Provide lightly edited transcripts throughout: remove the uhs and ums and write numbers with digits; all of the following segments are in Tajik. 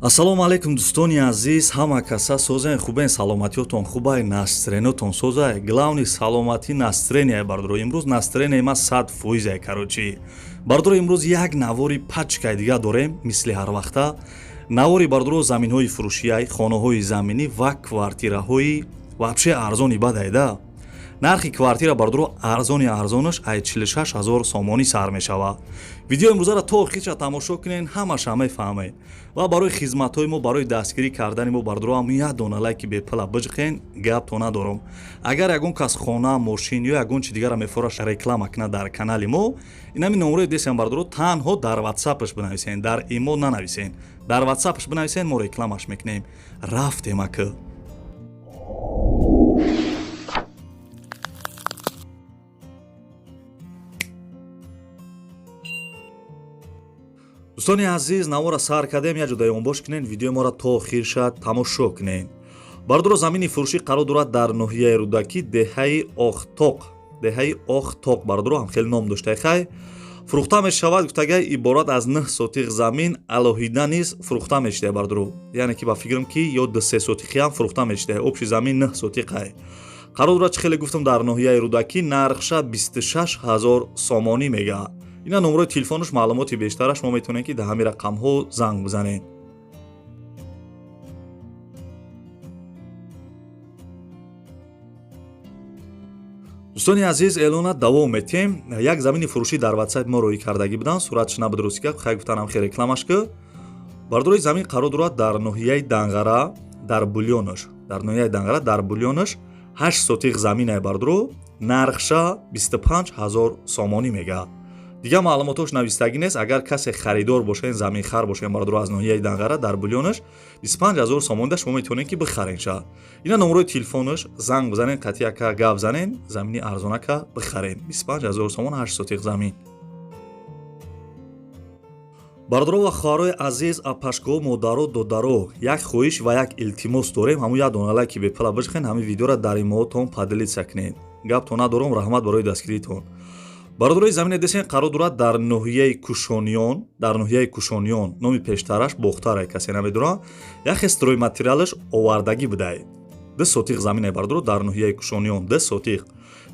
Ассалому алайкум дӯстони азиз, ҳама каса созаи хубен саломатиётон хубай настроениётон созай. Главни саломати настроения бардро. Имрӯз настроение ма 100% карочи. Бардро имрӯз як навори пачкай дига дорем, мисли ҳар вақта. Навори бардро заминҳои фурӯшияй, хонаҳои заминӣ ва квартираҳои вообще арзони бадайда. нархи квартира бардро арзонаш ай 46 000 сомонӣ сар мешавад. Видео имрӯзаро то охирча тамошо кунен, ҳамаша мефаҳмед. Ва барои хизматҳои мо, барои дастгирӣ кардани мо бардро ҳам як дона лайки бепла биҷиқен, гап то надорам. Агар ягон кас хона, мошин ё ягон чи дигара мефораш реклама кунад дар канали мо, инами номеро десем бардро танҳо дар WhatsApp-аш бинависен, дар имо нанависен. Дар WhatsApp-аш бинависен, мо рекламаш мекунем. Рафтем ака. дӯстони азиз, навора сар кардем, як ҷода ёнбош кунен, видеои моро то охир шад тамошо кунен. Бардро замини фурӯшӣ қарор дорад дар ноҳияи Рӯдакӣ, деҳаи Охтоқ. Деҳаи Охтоқ бардро ҳам хеле ном дошта. Хай фурӯхта мешавад, гуфтагай иборат аз 9 сотиқ замин алоҳида низ фурӯхта мешуда бардро. Яъне ки ба фикрам ки ё 2-3 сотиқи ҳам фурӯхта мешуда. Обши замин 9 сотиқай. қарор дорад, чӣ хеле гуфтам, дар ноҳияи Рӯдакӣ нархша 26 000 сомонӣ мега. ина номерои телефонаш, маълумоти бештараш мо метавонем ки дар ҳамин рақамҳо занг бизанем. дӯстони азиз, эълона давом метем. як замини фурӯшӣ дар WhatsApp мо роӣ кардагӣ буданд, сураташ набидуростига хай гуфтанам хе рекламаш ки. Бардорои замин қарор дорад дар ноҳияи Данғара, дар Булёнаш. Дар ноҳияи Данғара, дар Булёнаш 8 сотиқ заминай бардро, нархша 25 000 сомонӣ мега. дига маълумотош навистагӣ нест. агар касе харидор бошен, заминхар бошен бардро аз ноҳияи Данғара дар Булёнаш 25 000 сомонида шумо метавонед ки бихаренша. ина номерои телефонаш, занг бизанен, катияка гап занен, замини арзонака бихарен. 25 000 сомон 8 сотиқ замин. бардро ва хоҳарои азиз, апашко, модаро, додаро, як хоҳиш ва як илтимос дорем. ҳамун як дона лайки бепла биҷиқен, ҳамин видеоро дар имоатон падилица кунед. гап то надорам, раҳмат барои дастгиритон. бардорои замине десен қарор дорад дар ноҳияи Кушониён, дар ноҳияи Кушониён, номи пештараш Бохтарай, касе намедонад, яхе стройматериалаш овардагӣ будай. 2 сотиқ заминай бардро дар ноҳияи Кушониён, 2 сотиқ.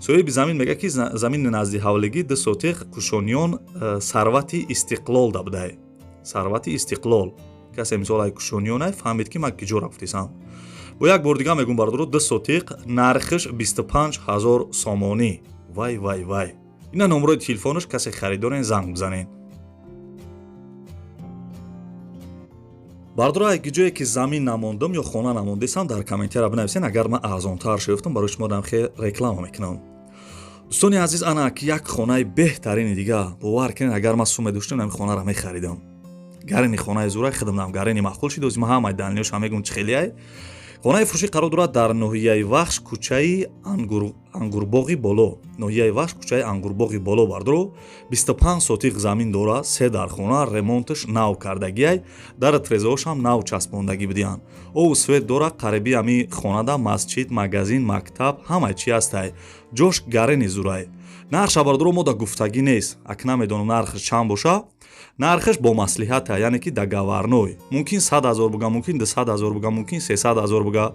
соҳиби замин мега ки замини назди ҳавлигӣ 2 сотиқ Кушониён Сарвати Истиқлол да будай. Сарвати Истиқлол. касе мисол ай Кушониён ай фаҳмид ки ман киҷо рафтисам. бо як бор дига мегӯм бардро 2 сотиқ, нархиш 25 000 сомонӣ. вай. ина номерои телефонаш, касе харидорен, занг бизанен. бардро аги ҷое ки замин намондам ё хона намондесам, дар комментара бинависен. агар ман арзонтар шуфтам, барои шумо дам хе реклама мекунам. дӯстони азиз, ана ки як хонаи беҳтарини дига, бовар кунед, агар ман суме доштам, ин хонаро мехаридам. гарини хонаи зурай хидмдам, гарини маъқул шид, озима ҳамаи данлиёш мегӯм чӣ хелияй. хонаи фурӯшӣ қарор дорад дар ноҳияи Вахш, кӯчаи Ангурбоғи боло. ноҳияи Вахш, кӯчаи Ангурбоғи боло бардро 25 сотиқ замин дорад, 3 дар хона, ремонташ нав кардагиай, дар трезаош ҳам нав часпондагӣ будиян. ову свет дорад, қариби ами хонада масҷид, магазин, мактаб, ҳамаи чи ҳастай. ҷош гарини зурай. нархша бардро мо да гуфтагӣ нест. ак намедонам нархаш чанд боша. нархаш бо маслиҳата, яъне ки дагаварной. мумкин 100 000 буга, мумкин 200 000 буга, мумкин 300 000 буга.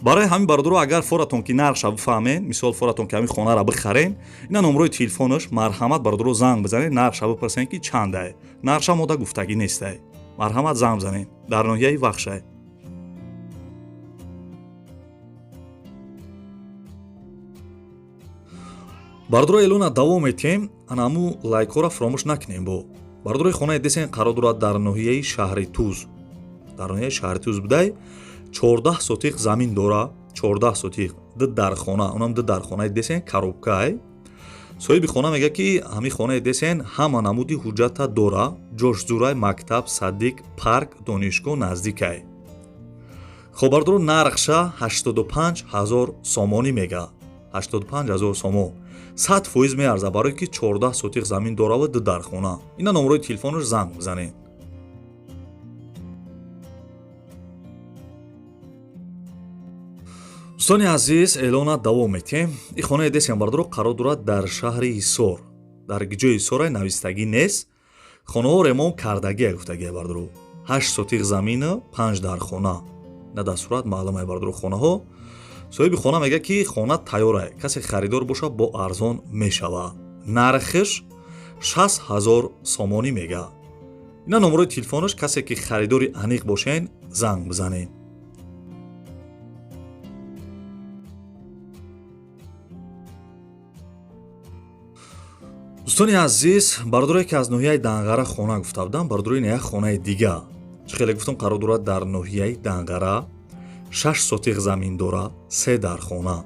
барои ҳамин бардро агар форатон ки нархша бифаҳмен, мисол форатон ки ҳамин хонара бихарен, ина номерои телефонаш, марҳамат бардро занг бизанед, нархша бипурсен ки чандай. нархша мо да гуфтагӣ нестай. марҳамат занг бизанед. дар ноҳияи Вахшай. бардро эълона давом метем, анаму лайкора фаромӯш накунем. бо бардрои хонаи десен қарор дорад дар ноҳияи шаҳри Туз. дар ноҳияи шаҳри Туз будай 14 сотиқ замин дора, 14 сотиқ, 2 дар хона, онам 2 дар хонаи десен коробкаи. соҳиби хона мега ки ҳамин хонаи десен ҳама намуди ҳуҷҷата дора, ҷош зурай, мактаб, садик, парк, донишгоҳ наздикай. хоб бардро нархша 85 000 сомонӣ мега. 85 000 сомон. 100% меарза, барое ки 14 сотиқ замин дора ва 2 дар хона. ина номерои телефонаш, занг бизанед. дӯстони азиз, эълона давом метем. ин хонаи десен бардро қарор дорад дар шаҳри Ҳисор. дар гиҷои Ҳисорай навистагӣ нест. хонаҳо ремонт кардагия гуфтагия бардро. 8 сотиқ замина 5 дар хона. На дар сурат маълум е бардро хонаҳо. соҳиби хона мега ки хона тайёр е, касе харидор боша бо арзон мешава. нархиш 60,000 сомонӣ мега. ина номерои телефонаш, касе ки харидори аниқ бошен занг бизанед. дӯстони азиз, бардоре ки аз ноҳияи Данғара хона гуфта будам, бардори ин як хонаи дига. чӣ хеле гуфтам қарор дорад дар ноҳияи Данғара 6 сотиқ замин дора, 3 дар хона.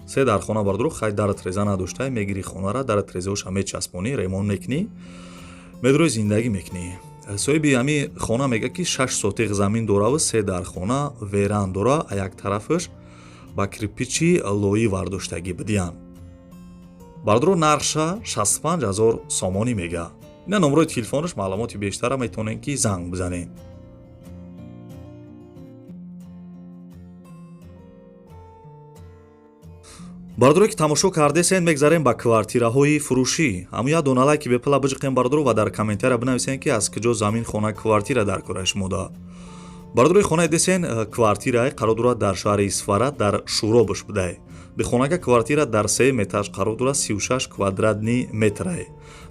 3 дар хона бардоро хай дарат реза надоштай, мегири хонара, дарат резаоша мечаспонӣ, ремонт мекунӣ, медрои зиндагӣ мекунӣ. соҳиби ҳами хона мега ки 6 сотиқ замин дораву 3 дар хона веран дора, а як тарафаш ба кирпичи лоӣ вардоштагӣ бидиян. бардоро нарша 65,000 сомонӣ мега. ина номерои телефонаш, маълумоти бештара метавонен ки занг бизанен. бардоре ки тамошо кардесен, мегзарем ба квартираҳои фурӯшӣ. ҳамуя доналайки бепла биҷиқем бардоро ва дар комментария бинависен ки аз куҷо замин хона квартира дар кораи шумо да. бардорои хонае десен квартирае қарор дорад дар шаҳри Исфара дар Шуробаш будай. дихонага квартира дар 3 метаж қарор дорад 36 квадратни метрае.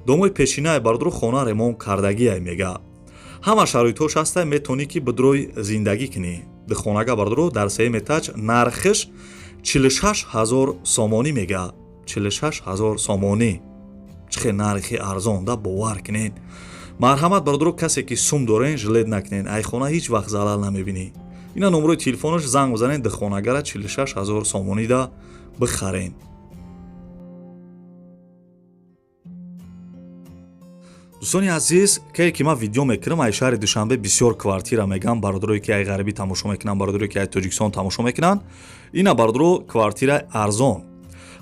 домои пешинае бардоро хона ремонт кардагие мега. ҳама шароитҳош ҳастай, метавонӣ ки бидрои зиндагӣ кунӣ. дихонага бардоро дар 3 метаж нархиш 46,000 сомонӣ мега. 46,000 сомонӣ. чӣ хел нархи арзон да, бовар кунед. марҳамат бардоро, касе ки сум дорен жилет накунед, ай хона ҳеҷ вақт залал намебинӣ. ина номерои телефонаш, занг бизанед, дихонагара 46,000 сомонӣ да бихарен. дӯстони азиз, кае ки ман видео мекунам, ай шаҳри Душанбе бисёр квартира мегам, бародарое ки ай ғарбӣ тамошо мекунанд, бародарое ки ай Тоҷикистон тамошо мекунанд. ина бардоро квартираи арзон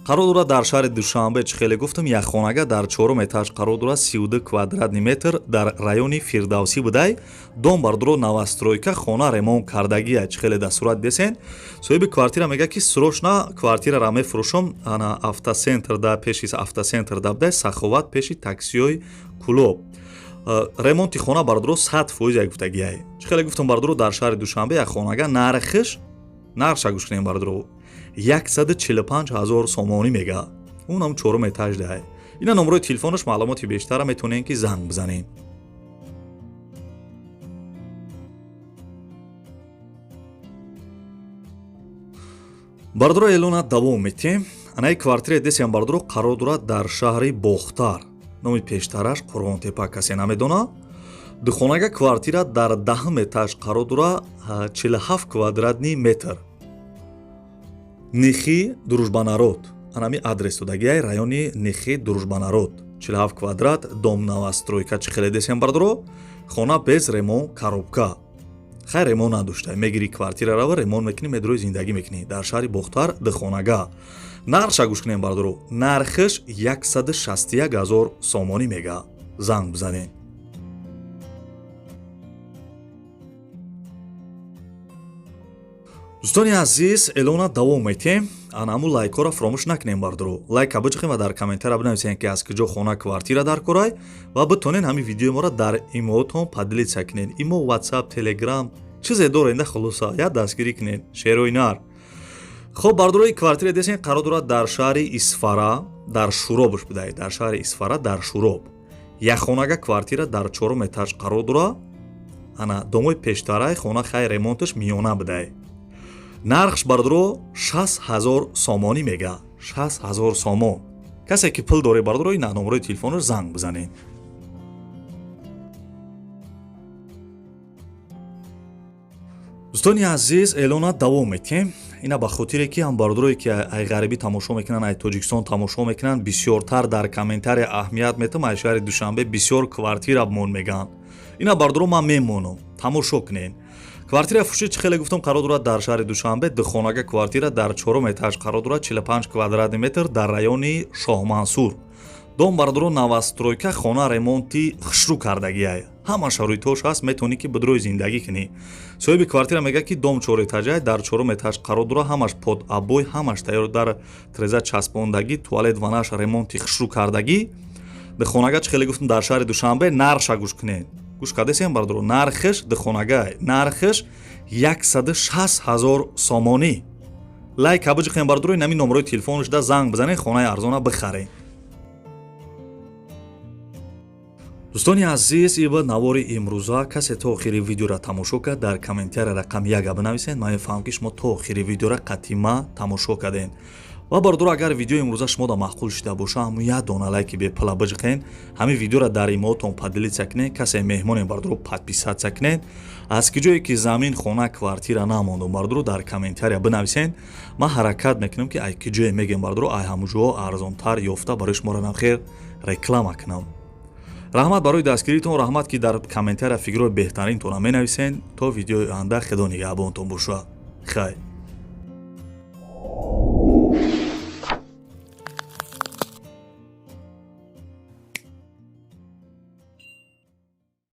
қарор дорад дар шаҳри Душанбе. чӣ хеле гуфтам, як хонага дар 4 этаж қарор дорад, 32 квадратни метр, дар райони Фирдавсӣ будай. дом бардоро новостройка, хона ремонт кардагия. чӣ хеле дастурат десен. соҳиби квартира мега ки срочна квартирара мефурӯшам, ана автосентр да, пеши автосентр да будай, Саховат пеши таксиёи Кулоб. ремонти хона бардоро 100% як гуфтагияй. чӣ хеле гуфтам бардоро дар шаҳри Душанбе як хонага нархиш, нарша гӯш кунем бардоро, 145,000 сомонӣ мега. унам 4 этаж даҳай. ина номерои телефонаш, маълумоти бештара метавонен ки занг бизанен. бардоро эълона давом метем. анаи квартираи десем бардоро қарор дорад дар шаҳри Бохтар. номи пештараш Қурғонтепа, касе намедона. духонага квартира дар 10 этаж қарор дорад, 47 квадратни метр. Нихи Дружбанарод. анами адрес додагияй, райони Нихи Дружбанарод. 47 квадрат, дом новостройка. чӣ хеле десем бардоро, хона без ремонт, коробка. хай ремонт надоштай, мегири квартирарава, ремонт мекунӣ, медрои зиндагӣ мекунӣ. дар шаҳри Бохтар, дихонага. нарша гӯш кунем бардоро, нархиш 161,000 сомонӣ мега. занг бизанен. дӯстони азиз, эълона давом метем. анаму лайкора фаромӯш накунем бардоро. лайка биҷиқем ва дар комментария бинависен ки аз куҷо хона квартира дар корай ва битонен ҳамин видеои моро дар имоотон падилица кунен. имо, WhatsApp, Telegram чизе доренда, хулоса я дастгирӣ кунен. шерӯи нар. хоб, бардорои квартира десен қарор дорад дар шаҳри Исфара, дар Шуробаш будай. дар шаҳри Исфара, дар Шуроб. як хонага квартира дар 4 этаж қарор дорад. ана домои пештараи хона хай ремонташ миёна будай. нархш бардоро 60,000 сомонӣ мега. 60,000 сомон. касе ки пул доре бардоро, ина номерои телефонаш занг бизанен. дӯстони азиз, эълона давом метем. ина ба хотире ки ҳам бардорое ки ай ғарибӣ тамошо мекунанд, ай Тоҷикистон тамошо мекунанд, бисёртар дар комментария аҳамият метам, ай шаҳри Душанбе бисёр квартира мон меган. ина бардоро ман мемонам, тамошо кунен. квартира фурӯшӣ, чӣ хеле гуфтам, қарор дорад дар шаҳри Душанбе, духонага квартира дар 4 этаж қарор дорад, 45 квадратни метр, дар райони Шоҳмансур. дом бардоро новостройка, хона ремонти хушрӯ кардагияй. ҳама шароитҳош ҳаст, метавонӣ ки бидрои зиндагӣ кунӣ. соҳиби квартира мега ки дом 4 этажаи, дар 4 этаж қарор дорад, ҳамаш под абой, ҳамаш тайёр, дар треза часпондагӣ, туалет, ванаш ремонти хушрӯ кардагӣ. дихонага, чӣ хеле гуфтам, дар шаҳри Душанбе, нарша гӯш кунед. гӯш кардесем бардро нархш дихонагай нархш 160,000 сомонӣ. лайк кабуҷиқем бардро нами номерои телефонашда занг бизанед хонаи арзона бихаред. дӯстони азиз, ин ба навори имрӯза касе то охири видеоро тамошо кард дар комментария рақам 1 бинависед. Ман мефаҳмам ки шумо то охири видеоро қатъима тамошо кардед. ва бардор агар видеои имрӯза шумода маъқул шуда боша ҳамун як дона лайки бепла биҷиқен, ҳамин видеоро дар имоатон падилитсия кунед, касе меҳмонем бардор подписатсия кунед. аз ки ҷое ки замин хона квартира намондум бардор дар комментария бинависед. ман ҳаракат мекунам ки ай ки ҷое мегем бардор ай ҳамун ҷоҳо арзонтар ёфта барои шуморо намхер реклама кунам. раҳмат барои дастгиритон, раҳмат ки дар комментария фикрҳои беҳтаринтонро менависед. то видеои оянда худо нигаҳбонтон боша. хайр.